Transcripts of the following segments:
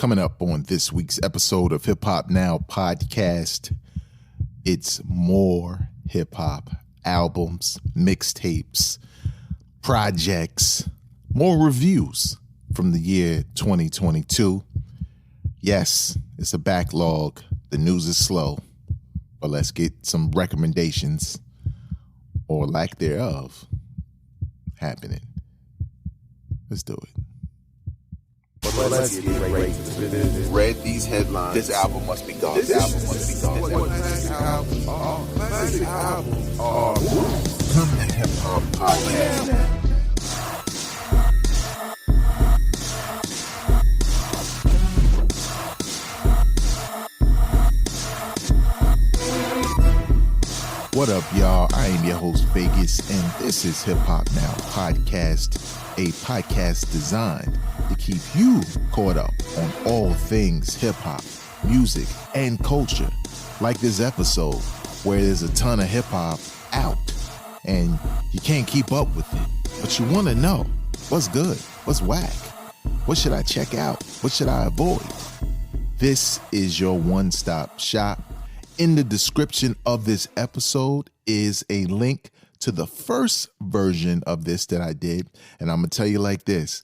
Coming up on this week's episode of Hip Hop Now podcast, it's more hip hop albums, mixtapes, projects, more reviews from the year 2022. Yes, it's a backlog. The news is slow, but let's get some recommendations or lack thereof happening. Let's do it. Let's get right to the business. Read these headlines. This album must be gone. This album must be gone. Classic albums. Come to Hip Hop Podcast. What up, y'all? I am your host, Vegas, and this is Hip Hop Now Podcast, a podcast designed to keep you caught up on all things hip hop, music, and culture. Like this episode, where there's a ton of hip hop out, and you can't keep up with it, but you want to know what's good, what's whack, what should I check out, what should I avoid? This is your one-stop shop. In the description of this episode is a link to the first version of this that I did. And I'm going to tell you like this.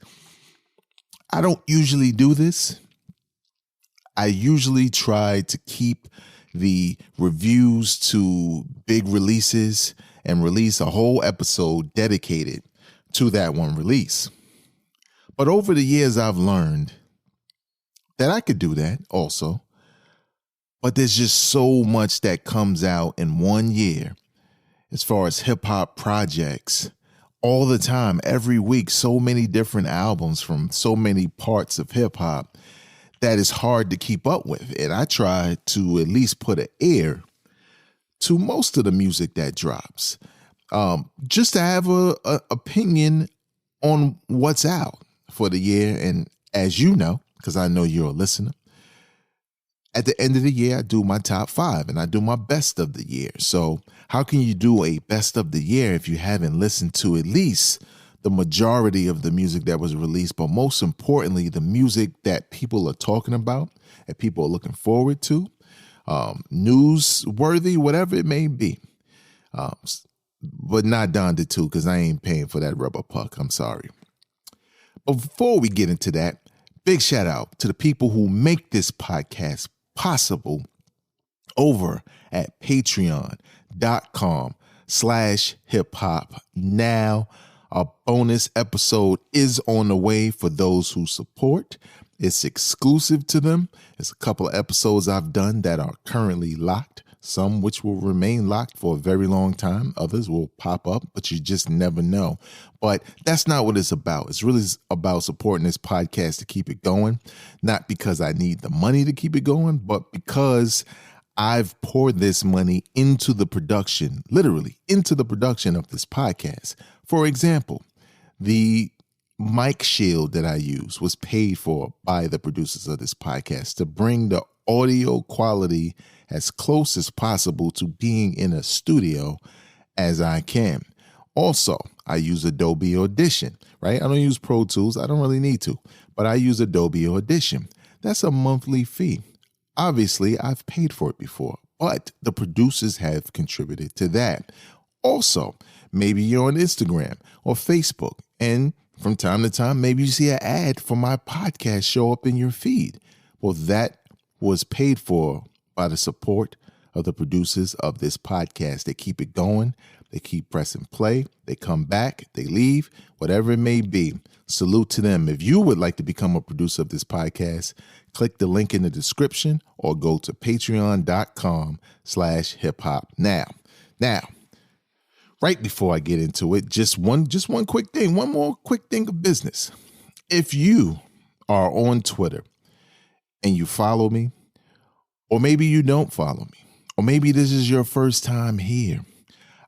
I don't usually do this. I usually try to keep the reviews to big releases and release a whole episode dedicated to that one release. But over the years, I've learned that I could do that also. But there's just so much that comes out in 1 year as far as hip hop projects all the time, every week, so many different albums from so many parts of hip hop that is hard to keep up with. And I try to at least put an ear to most of the music that drops, just to have a opinion on what's out for the year. And as you know, because I know you're a listener, at the end of the year, I do my top 5 and I do my best of the year. So how can you do a best of the year if you haven't listened to at least the majority of the music that was released, but most importantly, the music that people are talking about and people are looking forward to, newsworthy, whatever it may be. But not Donda 2, because I ain't paying for that rubber puck. I'm sorry. But before we get into that, big shout out to the people who make this podcast possible over at patreon.com/hiphopnow. A bonus episode is on the way for those who support. It's exclusive to them. It's a couple of episodes I've done that are currently locked, some which will remain locked for a very long time. Others will pop up, but you just never know. But that's not what it's about. It's really about supporting this podcast to keep it going. Not because I need the money to keep it going, but because I've poured this money into the production, literally into the production of this podcast. For example, the mic shield that I use was paid for by the producers of this podcast to bring the audio quality as close as possible to being in a studio as I can. Also, I use Adobe Audition, right? I don't use Pro Tools. I don't really need to, but I use Adobe Audition. That's a monthly fee. Obviously, I've paid for it before, but the producers have contributed to that. Also, maybe you're on Instagram or Facebook, and from time to time, maybe you see an ad for my podcast show up in your feed. Well, that was paid for by the support of the producers of this podcast. They keep it going. They keep pressing play. They come back. They leave. Whatever it may be. Salute to them. If you would like to become a producer of this podcast, click the link in the description or go to patreon.com/hiphopnow. Now, right before I get into it, just one quick thing, one more quick thing of business. If you are on Twitter and you follow me, or maybe you don't follow me, or maybe this is your first time here,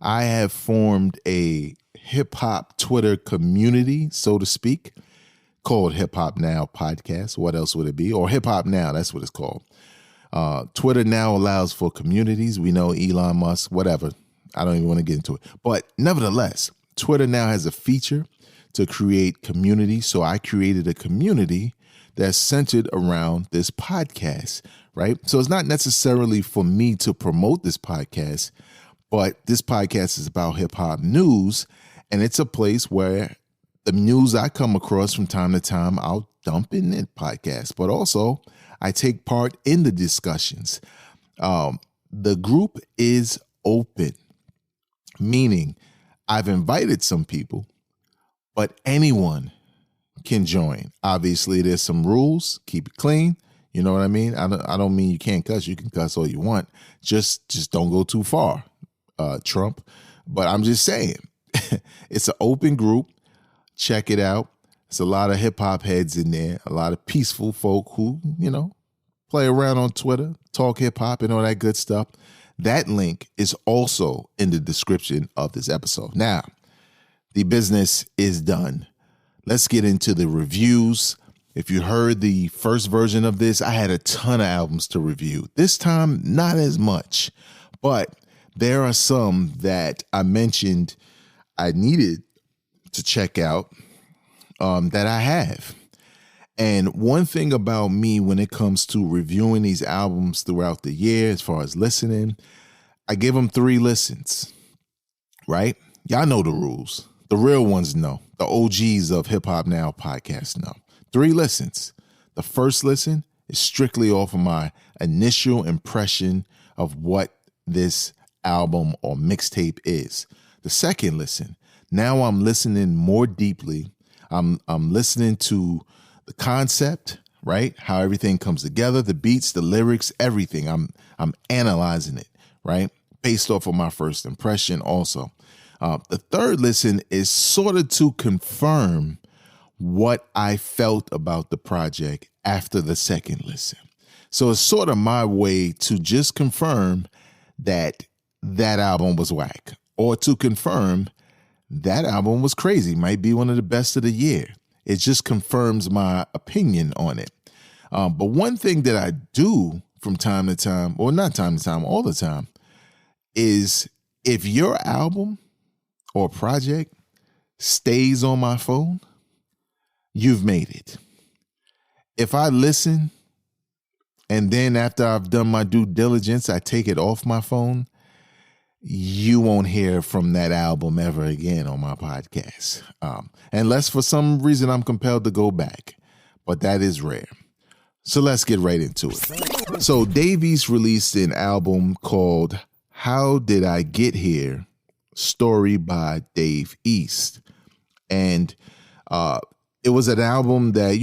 I have formed a hip hop Twitter community, so to speak, called Hip Hop Now Podcast. What else would it be? Or Hip Hop Now, that's what it's called. Twitter now allows for communities. We know Elon Musk, whatever. I don't even want to get into it. But nevertheless, Twitter now has a feature to create community. So I created a community that's centered around this podcast, right? So it's not necessarily for me to promote this podcast, but this podcast is about hip hop news, and it's a place where the news I come across from time to time, I'll dump in the podcast, but also I take part in the discussions. The group is open, meaning I've invited some people, but anyone can join. Obviously, there's some rules. Keep it clean. You know what I mean? I don't mean you can't cuss. You can cuss all you want. Just don't go too far, Trump. But I'm just saying, it's an open group. Check it out. There's a lot of hip hop heads in there, a lot of peaceful folk who, play around on Twitter, talk hip hop and all that good stuff. That link is also in the description of this episode. Now, the business is done. Let's get into the reviews. If you heard the first version of this, I had a ton of albums to review. This time, not as much, but there are some that I mentioned I needed to check out that I have. And one thing about me when it comes to reviewing these albums throughout the year, as far as listening, I give them 3 listens, right? Y'all know the rules. The real ones know. The OGs of Hip Hop Now podcast know. 3 listens. The first listen is strictly off of my initial impression of what this album or mixtape is. The second listen, now I'm listening more deeply. I'm listening to the concept, right? How everything comes together, the beats, the lyrics, everything. I'm analyzing it, right? Based off of my first impression also. The third listen is sort of to confirm what I felt about the project after the second listen. So it's sort of my way to just confirm that album was whack, or to confirm that album was crazy, might be one of the best of the year. It just confirms my opinion on it. But one thing that I do from time to time, or not time to time, all the time, is if your album or project stays on my phone, you've made it. If I listen and then after I've done my due diligence, I take it off my phone, you won't hear from that album ever again on my podcast. Unless for some reason I'm compelled to go back, but that is rare. So let's get right into it. So Dave East released an album called How Did I Get Here? Story by Dave East. And it was an album that,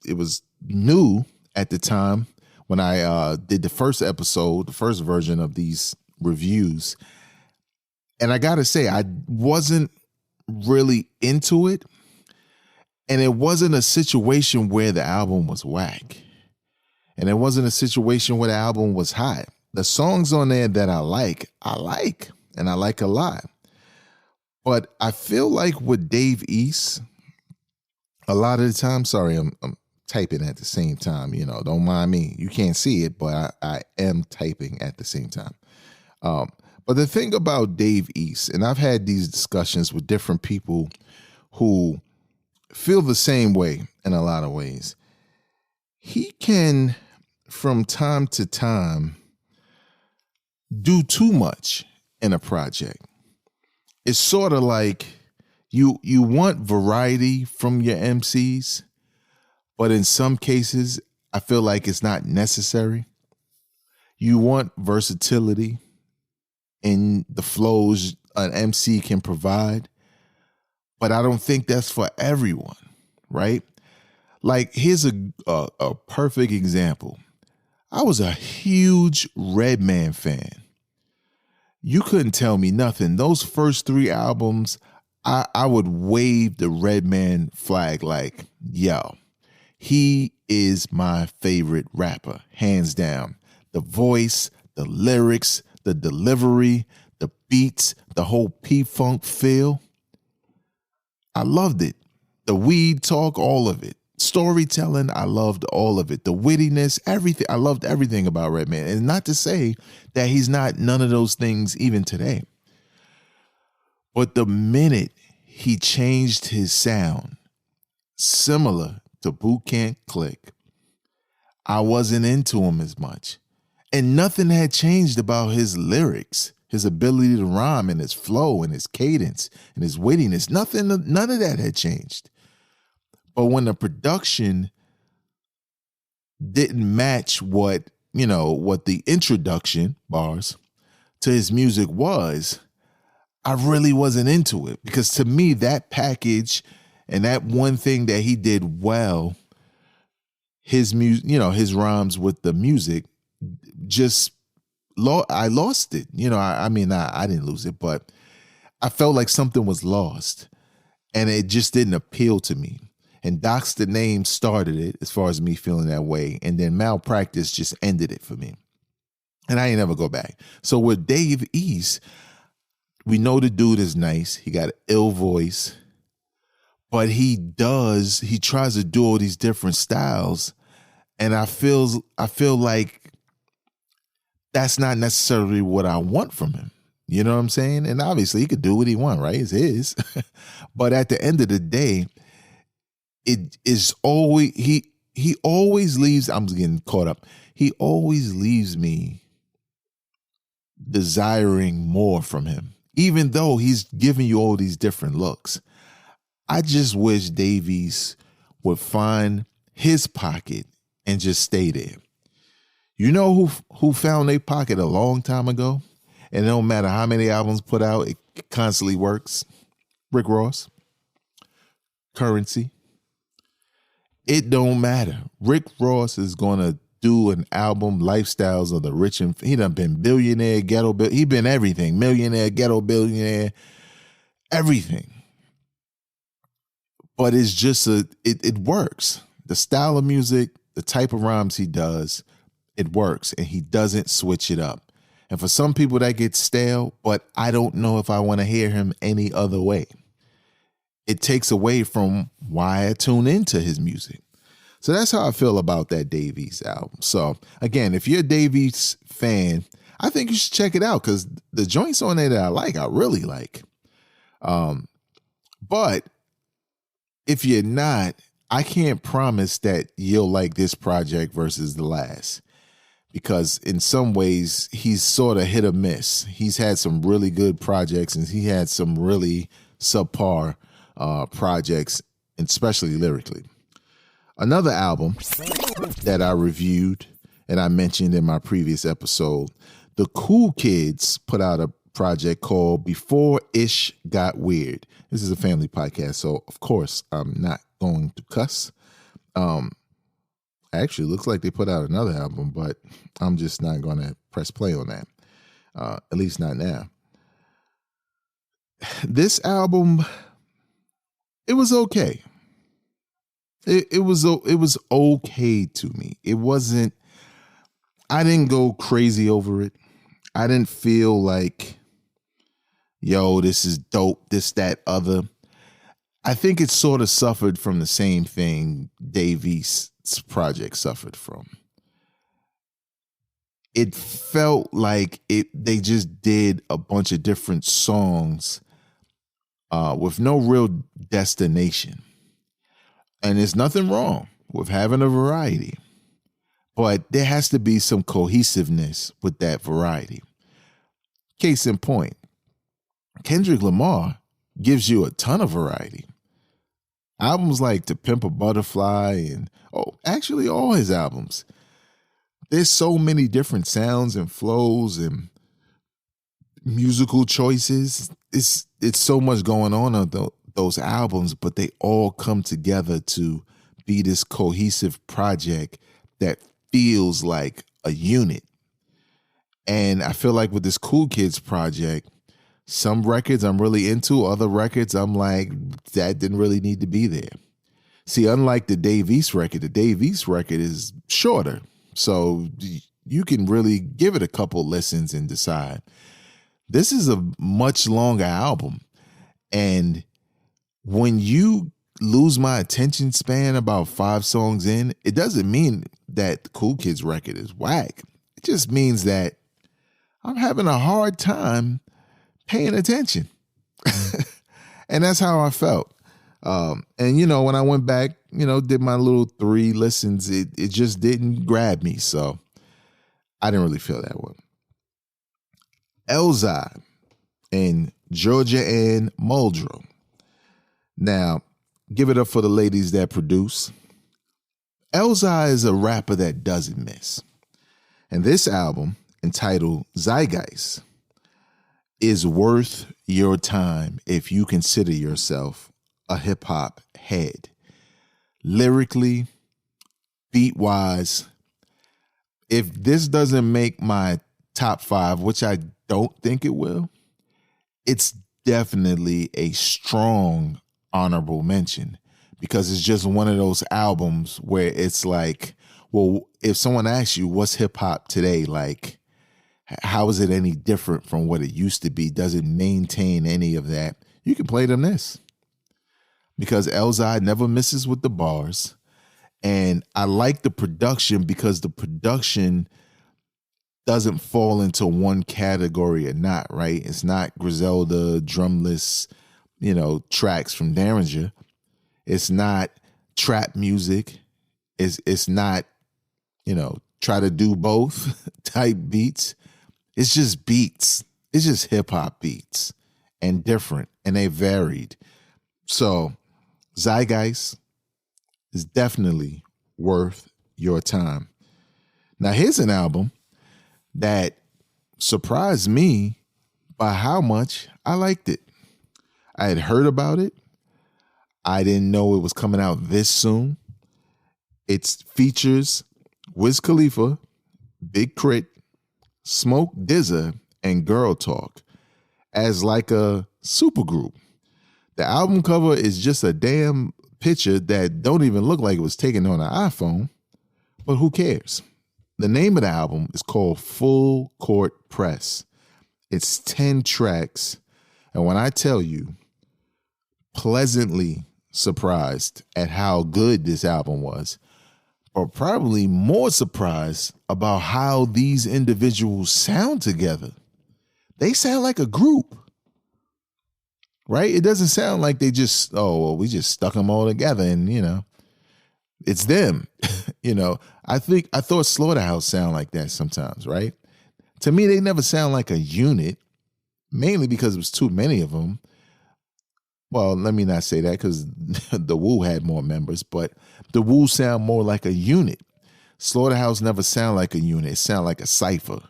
it was new at the time when I did the first episode, the first version of these reviews. And I gotta say, I wasn't really into it. And it wasn't a situation where the album was whack. And it wasn't a situation where the album was hot. The songs on there that I like, and I like a lot. But I feel like with Dave East, a lot of the time, sorry, I'm typing at the same time, don't mind me. You can't see it, but I am typing at the same time. But the thing about Dave East, and I've had these discussions with different people who feel the same way in a lot of ways. He can, from time to time, do too much in a project. It's sort of like you want variety from your MCs, but in some cases, I feel like it's not necessary. You want versatility in the flows an MC can provide, but I don't think that's for everyone, right? Like, here's a perfect example. I was a huge Redman fan. You couldn't tell me nothing. Those first 3 albums, I would wave the Redman flag like, yo, he is my favorite rapper, hands down. The voice, the lyrics, the delivery, the beats, the whole P-Funk feel. I loved it. The weed talk, all of it. Storytelling, I loved all of it. The wittiness, everything. I loved everything about Redman. And not to say that he's not none of those things even today. But the minute he changed his sound, similar to Boot Camp Click, I wasn't into him as much. And nothing had changed about his lyrics, his ability to rhyme and his flow and his cadence and his wittiness. None of that had changed. But when the production didn't match what the introduction bars to his music was, I really wasn't into it. Because to me, that package and that one thing that he did well, his music, his rhymes with the music, I lost it. I didn't lose it, but I felt like something was lost and it just didn't appeal to me. And Doc's the Name started it as far as me feeling that way. And then Malpractice just ended it for me. And I ain't never go back. So with Dave East, we know the dude is nice. He got an ill voice. But he tries to do all these different styles. And I feel like that's not necessarily what I want from him. You know what I'm saying? And obviously he could do what he wants, right? It's his. But at the end of the day, it is always, he always leaves, I'm getting caught up. He always leaves me desiring more from him, even though he's giving you all these different looks. I just wish Davies would find his pocket and just stay there. You know who found their pocket a long time ago? And it don't matter how many albums put out, it constantly works. Rick Ross. Currency. It don't matter. Rick Ross is going to do an album, Lifestyles of the Rich and he done been billionaire, ghetto, he been everything. Millionaire, ghetto billionaire, everything. But it's just it works. The style of music, the type of rhymes he does, it works. And he doesn't switch it up. And for some people that gets stale, but I don't know if I want to hear him any other way. It takes away from why I tune into his music. So that's how I feel about that Davies album. So again, if you're a Davies fan, I think you should check it out because the joints on there that I really like. But if you're not, I can't promise that you'll like this project versus the last. Because in some ways, he's sort of hit or miss. He's had some really good projects and he had some really subpar projects, especially lyrically. Another album that I reviewed and I mentioned in my previous episode, the Cool Kids put out a project called Before Ish Got Weird. This is a family podcast, so of course I'm not going to cuss. Actually, looks like they put out another album, but I'm just not going to press play on that, at least not now. This album, it was okay. It was okay to me. It wasn't, I didn't go crazy over it. I didn't feel like, yo, this is dope, this, that, other. I think it sort of suffered from the same thing Davies' project suffered from. It felt like they just did a bunch of different songs with no real destination. And there's nothing wrong with having a variety, but there has to be some cohesiveness with that variety. Case in point, Kendrick Lamar gives you a ton of variety. Albums like To Pimp a Butterfly and actually all his albums. There's so many different sounds and flows and musical choices. It's so much going on those albums, but they all come together to be this cohesive project that feels like a unit. And I feel like with this Cool Kids project, some records I'm really into, other records I'm like, that didn't really need to be there. See, unlike the Dave East record is shorter. So you can really give it a couple listens and decide. This is a much longer album. And when you lose my attention span about 5 songs in, it doesn't mean that the Cool Kids record is whack. It just means that I'm having a hard time paying attention. And that's how I felt. And when I went back, did my little 3 listens, it just didn't grab me. So I didn't really feel that one. Elzai and Georgia Ann Muldrow. Now, give it up for the ladies that produce. Elzai is a rapper that doesn't miss. And this album, entitled Zeitgeist, is worth your time if you consider yourself a hip-hop head. Lyrically, beat-wise, if this doesn't make my top 5, which I don't think it will, it's definitely a strong honorable mention, because it's just one of those albums where it's like, well, if someone asks you what's hip hop today, like, how is it any different from what it used to be? Does it maintain any of that? You can play them this, because Elzai never misses with the bars. And I like the production, because the production doesn't fall into one category or not, right? It's not Griselda drumless, tracks from Derringer. It's not trap music. It's not, try to do both type beats. It's just beats. It's just hip hop beats, and different, and they varied. So Zeitgeist is definitely worth your time. Now here's an album that surprised me by how much I liked it. I had heard about it. I didn't know it was coming out this soon. It features Wiz Khalifa, Big Crit, Smoke DZA, and Girl Talk as like a supergroup. The album cover is just a damn picture that don't even look like it was taken on an iPhone, but who cares? The name of the album is called Full Court Press. It's 10 tracks, and when I tell you, pleasantly surprised at how good this album was, or probably more surprised about how these individuals sound together. They sound like a group, right? It doesn't sound like they just, we just stuck them all together and, it's them. I thought Slaughterhouse sound like that sometimes, right? To me, they never sound like a unit, mainly because it was too many of them. Well, let me not say that, because the Wu had more members, but the Wu sound more like a unit. Slaughterhouse never sound like a unit. It sound like a cipher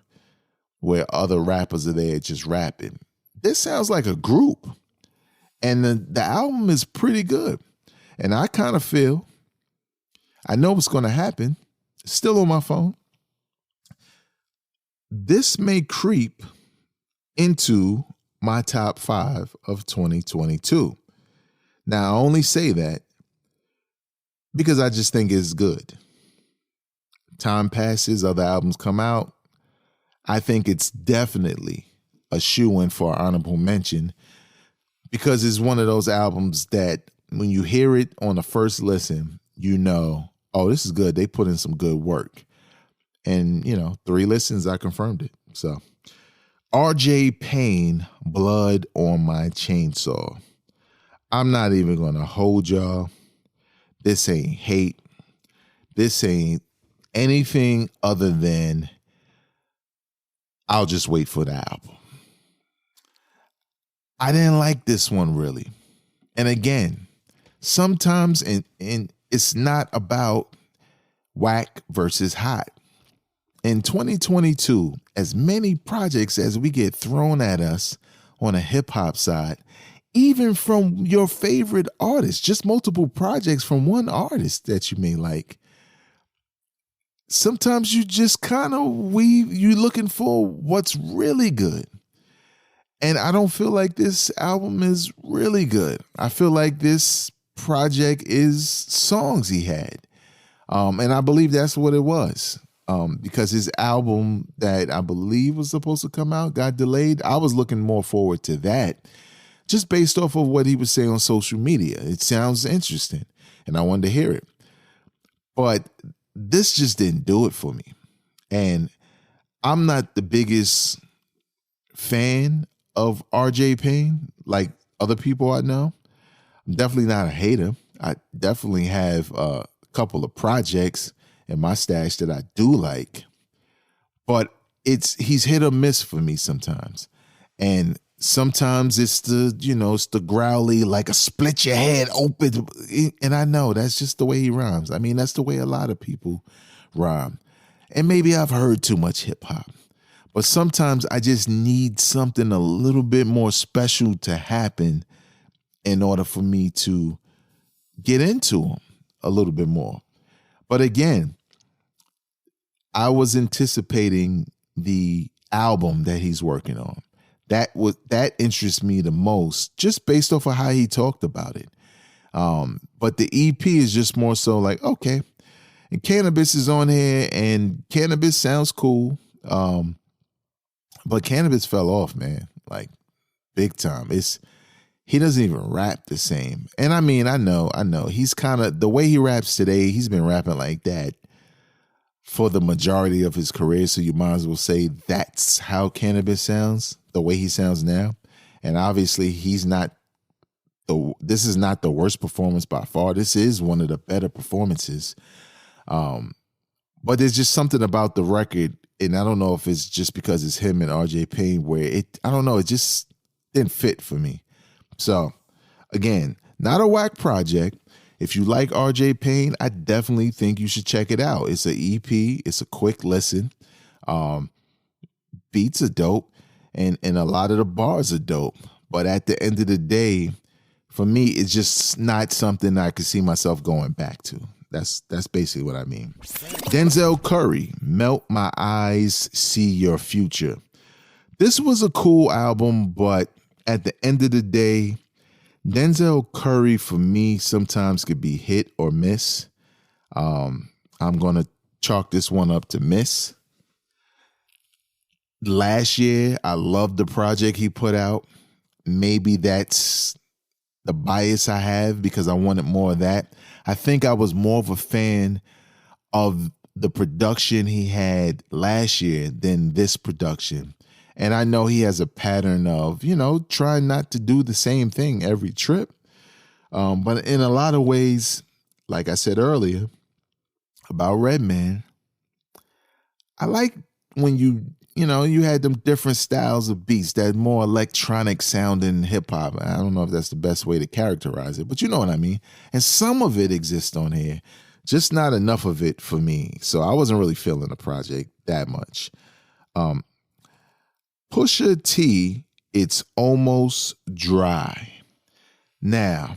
where other rappers are there just rapping. This sounds like a group. And the album is pretty good. And I kind of feel, I know what's going to happen. It's still on my phone. This may creep into my top 5 of 2022. Now, I only say that because I just think it's good. Time passes, other albums come out. I think it's definitely a shoo-in for honorable mention, because it's one of those albums that when you hear it on the first listen, oh, this is good. They put in some good work. And, 3 listens, I confirmed it. So RJ Payne, Blood on My Chainsaw. I'm not even going to hold y'all. This ain't hate. This ain't anything other than I'll just wait for the album. I didn't like this one really. And again, sometimes and it's not about whack versus hot. In 2022, as many projects as we get thrown at us on a hip hop side, even from your favorite artist, just multiple projects from one artist that you may like, sometimes you just kind of you're looking for what's really good. And I don't feel like this album is really good. I feel like this project is songs he had. And I believe that's what it was. Because his album that I believe was supposed to come out got delayed. I was looking more forward to that, just based off of what he was saying on social media. It sounds interesting, and I wanted to hear it. But this just didn't do it for me. And I'm not the biggest fan of RJ Payne, like other people I know. I'm definitely not a hater. I definitely have a couple of projects in my stash that I do like, but he's hit or miss for me sometimes. And sometimes it's the growly, like a split your head open. And I know that's just the way he rhymes. I mean, that's the way a lot of people rhyme. And maybe I've heard too much hip hop, but sometimes I just need something a little bit more special to happen in order for me to get into him a little bit more. But again, I was anticipating the album that he's working on. That interests me the most, just based off of how he talked about it. But the EP is just more so like, okay, and Cannabis is on here, and Cannabis sounds cool. But Cannabis fell off, man, like big time. He doesn't even rap the same. And I mean, I know. He's kind of, the way he raps today, he's been rapping like that for the majority of his career. So you might as well say that's how Cannabis sounds, the way he sounds now. And obviously this is not the worst performance by far. This is one of the better performances. But there's just something about the record, and I don't know if it's just because it's him and RJ Payne, where it just didn't fit for me. So again, not a whack project. If you like RJ Payne, I definitely think you should check it out. It's an EP. It's a quick listen. Beats are dope, and a lot of the bars are dope. But at the end of the day, for me, it's just not something I could see myself going back to. That's basically what I mean. Denzel Curry, Melt My Eyes, See Your Future. This was a cool album, but at the end of the day, Denzel Curry for me sometimes could be hit or miss. I'm going to chalk this one up to miss. Last year, I loved the project he put out. Maybe that's the bias I have because I wanted more of that. I think I was more of a fan of the production he had last year than this production. And I know he has a pattern of, trying not to do the same thing every trip. But in a lot of ways, like I said earlier about Redman, I like when you had them different styles of beats, that more electronic sounding hip hop. I don't know if that's the best way to characterize it, but you know what I mean. And some of it exists on here, just not enough of it for me. So I wasn't really feeling the project that much. Pusha T, It's Almost Dry. Now,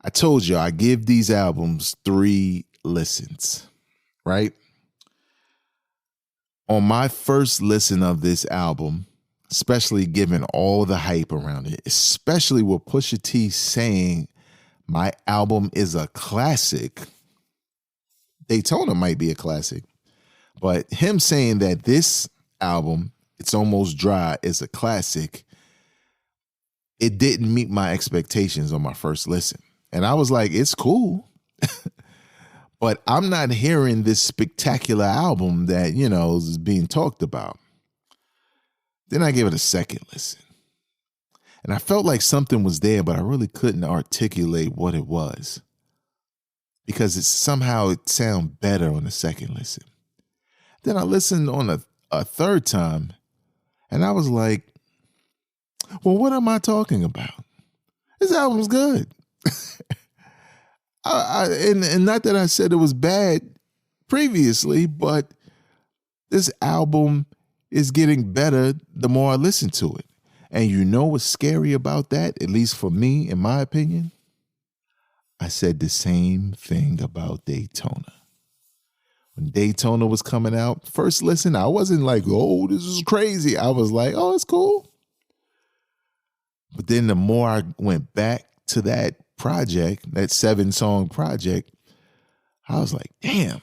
I told you I give these albums 3 listens, right? On my first listen of this album, especially given all the hype around it, especially with Pusha T saying my album is a classic. Daytona might be a classic, but him saying that this album, It's Almost Dry, is a classic, it didn't meet my expectations on my first listen. And I was like, it's cool. But I'm not hearing this spectacular album that, is being talked about. Then I gave it a second listen. And I felt like something was there, but I really couldn't articulate what it was. Because it sounded better on the second listen. Then I listened on a third time, and I was like, well, what am I talking about? This album's good. And not that I said it was bad previously, but this album is getting better the more I listen to it. And you know what's scary about that, at least for me, in my opinion? I said the same thing about Daytona. When Daytona was coming out, first listen, I wasn't like, oh, this is crazy. I was like, oh, it's cool. But then the more I went back to that project, that 7-song project, I was like, damn,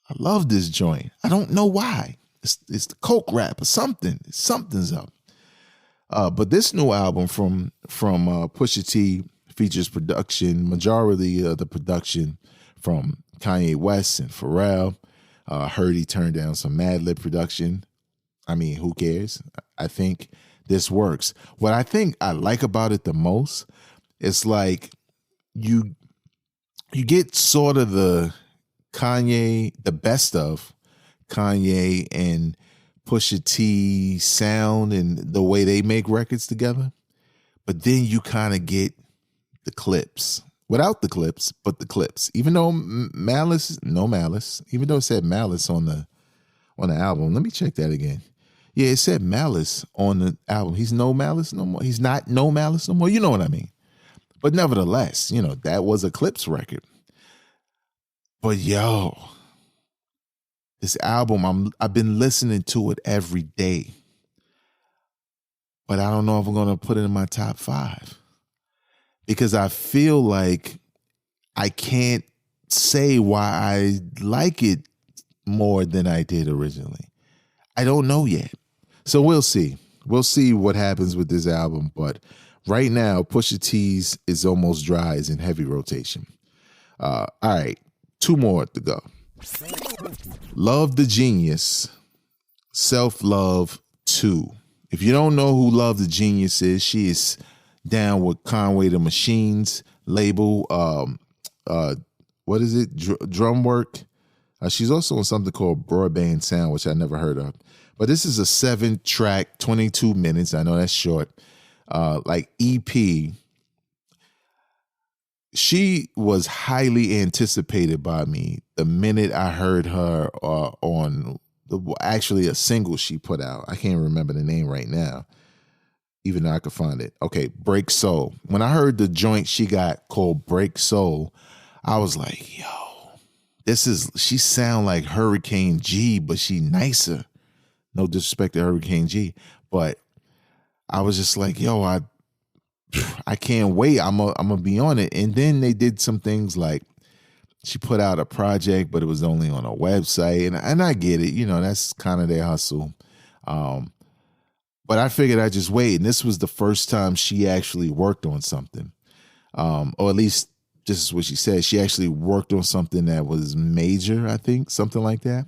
I love this joint. I don't know why. It's the coke rap or something. Something's up. But this new album from Pusha T features majority of the production from Kanye West and Pharrell. Heard he turned down some Madlib production. I mean, who cares? I think this works. What I think I like about it the most It's like you get sort of the best of Kanye and Pusha T sound and the way they make records together. But then you kind of get the clips. Without the clips, but the clips. Even though no malice, even though it said malice on the album. Let me check that again. Yeah, it said malice on the album. He's no malice no more. He's not no malice no more. You know what I mean? But nevertheless, that was a Clips record. But yo, this album, I've been listening to it every day. But I don't know if I'm going to put it in my top 5. Because I feel like I can't say why I like it more than I did originally. I don't know yet. So we'll see. We'll see what happens with this album. But right now, Pusha T's Is Almost Dry is in heavy rotation. All right, 2 more to go. Love the Genius, Self-Love 2. If you don't know who Love the Genius is, she is down with Conway the Machine's label. What is it? Drum Work. She's also on something called Broadband Sound, which I never heard of. But this is a 7-track, 22 minutes. I know that's short. Like EP. She was highly anticipated by me the minute I heard her on actually a single she put out. I can't remember the name right now, even though I could find it. Okay, Break Soul. When I heard the joint she got called Break Soul, I was like, yo, she sound like Hurricane G, but she nicer. No disrespect to Hurricane G, but I was just like, yo, I can't wait. I'm gonna be on it. And then they did some things like she put out a project, but it was only on a website. And I get it, that's kind of their hustle. But I figured I'd just wait. And this was the first time she actually worked on something. Or at least this is what she said. She actually worked on something that was major, I think, something like that.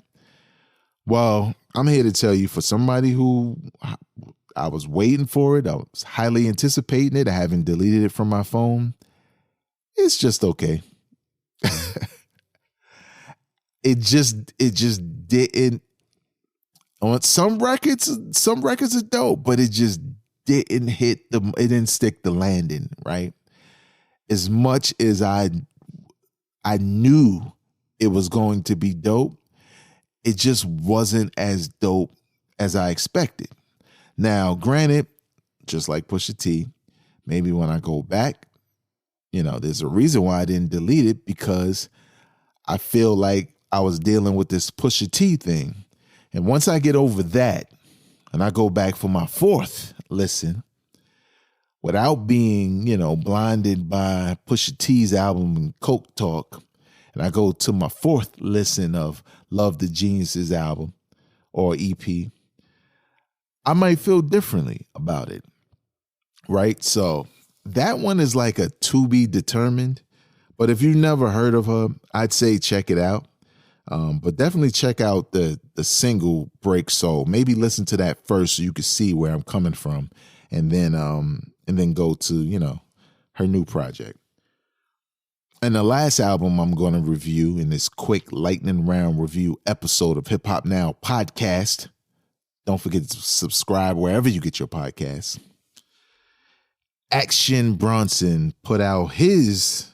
Well, I'm here to tell you, for somebody who I was waiting for it, I was highly anticipating it, I haven't deleted it from my phone, it's just okay. It just didn't. On some records are dope, but it just didn't it didn't stick the landing, right? As much as I knew it was going to be dope, it just wasn't as dope as I expected. Now, granted, just like Pusha T, maybe when I go back, there's a reason why I didn't delete it, because I feel like I was dealing with this Pusha T thing. And once I get over that and I go back for my 4th listen, without being, blinded by Pusha T's album and Coke Talk, and I go to my 4th listen of Love the Genius's album or EP, I might feel differently about it, right? So that one is like a to be determined. But if you've never heard of her, I'd say check it out. But definitely check out the single Break Soul. Maybe listen to that first so you can see where I'm coming from, and then go to her new project. And the last album I'm going to review in this quick lightning round review episode of Hip Hop Now podcast. Don't forget to subscribe wherever you get your podcasts. Action Bronson put out his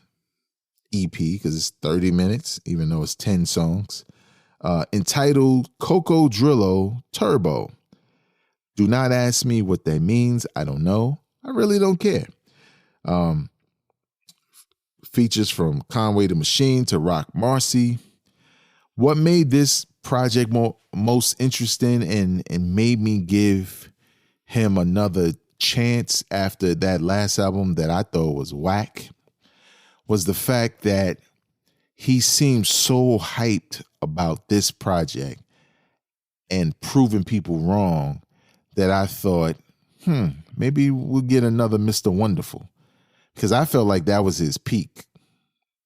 EP, because it's 30 minutes, even though it's 10 songs, entitled Coco Drillo Turbo. Do not ask me what that means. I don't know. I really don't care. Features from Conway the Machine to Rock Marcy. What made this project most interesting and made me give him another chance after that last album that I thought was whack was the fact that he seemed so hyped about this project and proving people wrong that I thought, maybe we'll get another Mr. Wonderful. Because I felt like that was his peak,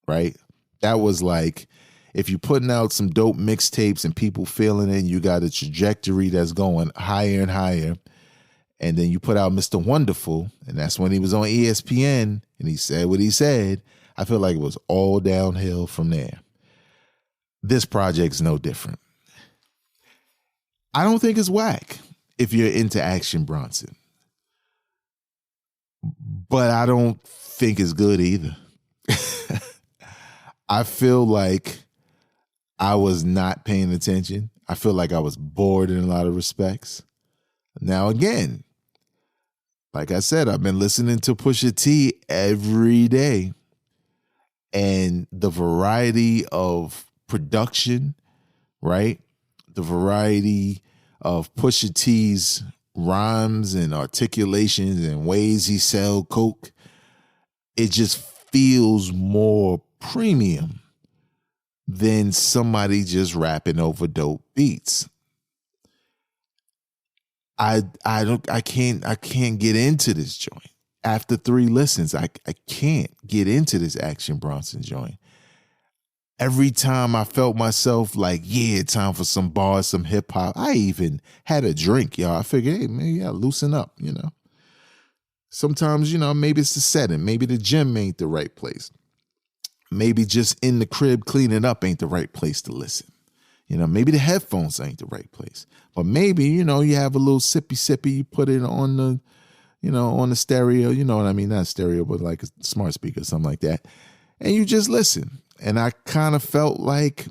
right? That was like, if you're putting out some dope mixtapes and people feeling it, and you got a trajectory that's going higher and higher, And then you put out Mr. Wonderful, and that's when he was on ESPN, and he said what he said. I feel like it was all downhill from there. This project's no different. I don't think it's whack if you're into Action Bronson. But I don't think it's good either. I feel like I was not paying attention. I feel like I was bored in a lot of respects. Now, again, like I said, I've been listening to Pusha T every day. And the variety of production, right? The variety of Pusha T's rhymes and articulations and ways he sell coke, it just feels more premium than somebody just rapping over dope beats. I can't get into this joint. After 3 listens, I can't get into this Action Bronson joint. Every time I felt myself like, yeah, time for some bars, some hip hop. I even had a drink, y'all. I figured, hey, maybe I loosen up, you know. Sometimes, you know, maybe it's the setting. Maybe the gym ain't the right place. Maybe just in the crib cleaning up ain't the right place to listen. You know, maybe the headphones ain't the right place. But maybe, you know, you have a little sippy, you put it on the, you know, on the stereo, you know what I mean? Not stereo, but like a smart speaker, something like that. And you just listen. And I kind of felt like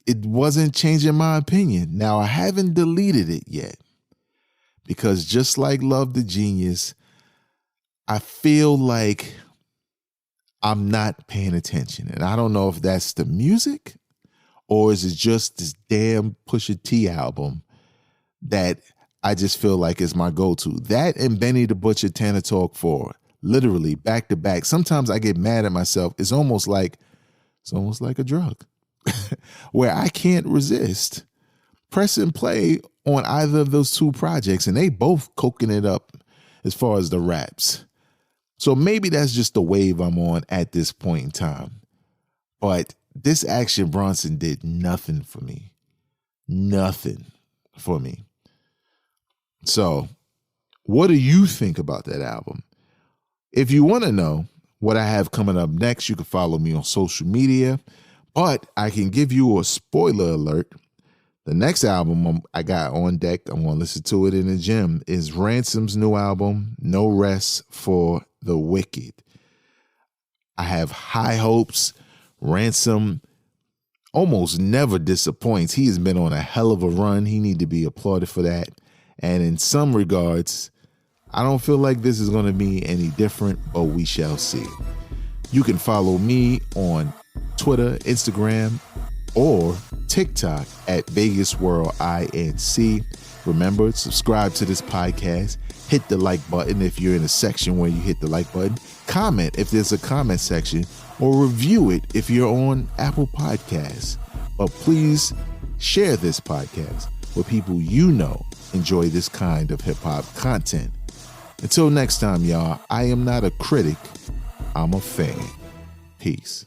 it wasn't changing my opinion. Now, I haven't deleted it yet. Because just like Love the Genius, I feel like I'm not paying attention. And I don't know if that's the music or is it just this damn Pusha T album that I just feel like is my go-to. That and Benny the Butcher Tana Talk 4, literally back to back. Sometimes I get mad at myself. It's almost like a drug where I can't resist press and play on either of those 2 projects, and they both coking it up as far as the raps. So maybe that's just the wave I'm on at this point in time. But this Action Bronson did nothing for me. Nothing for me. So what do you think about that album? If you want to know what I have coming up next, you can follow me on social media. But I can give you a spoiler alert. The next album I got on deck, I'm going to listen to it in the gym, is Ransom's new album, No Rest for the Wicked. I have high hopes. Ransom almost never disappoints. He has been on a hell of a run. He need to be applauded for that. And in some regards, I don't feel like this is going to be any different, but we shall see. You can follow me on Twitter, Instagram, or TikTok at Vegas World INC. Remember, subscribe to this podcast. Hit the like button if you're in a section where you hit the like button. Comment if there's a comment section, or review it if you're on Apple Podcasts. But please share this podcast with people you know enjoy this kind of hip-hop content. Until next time, y'all, I am not a critic. I'm a fan. Peace.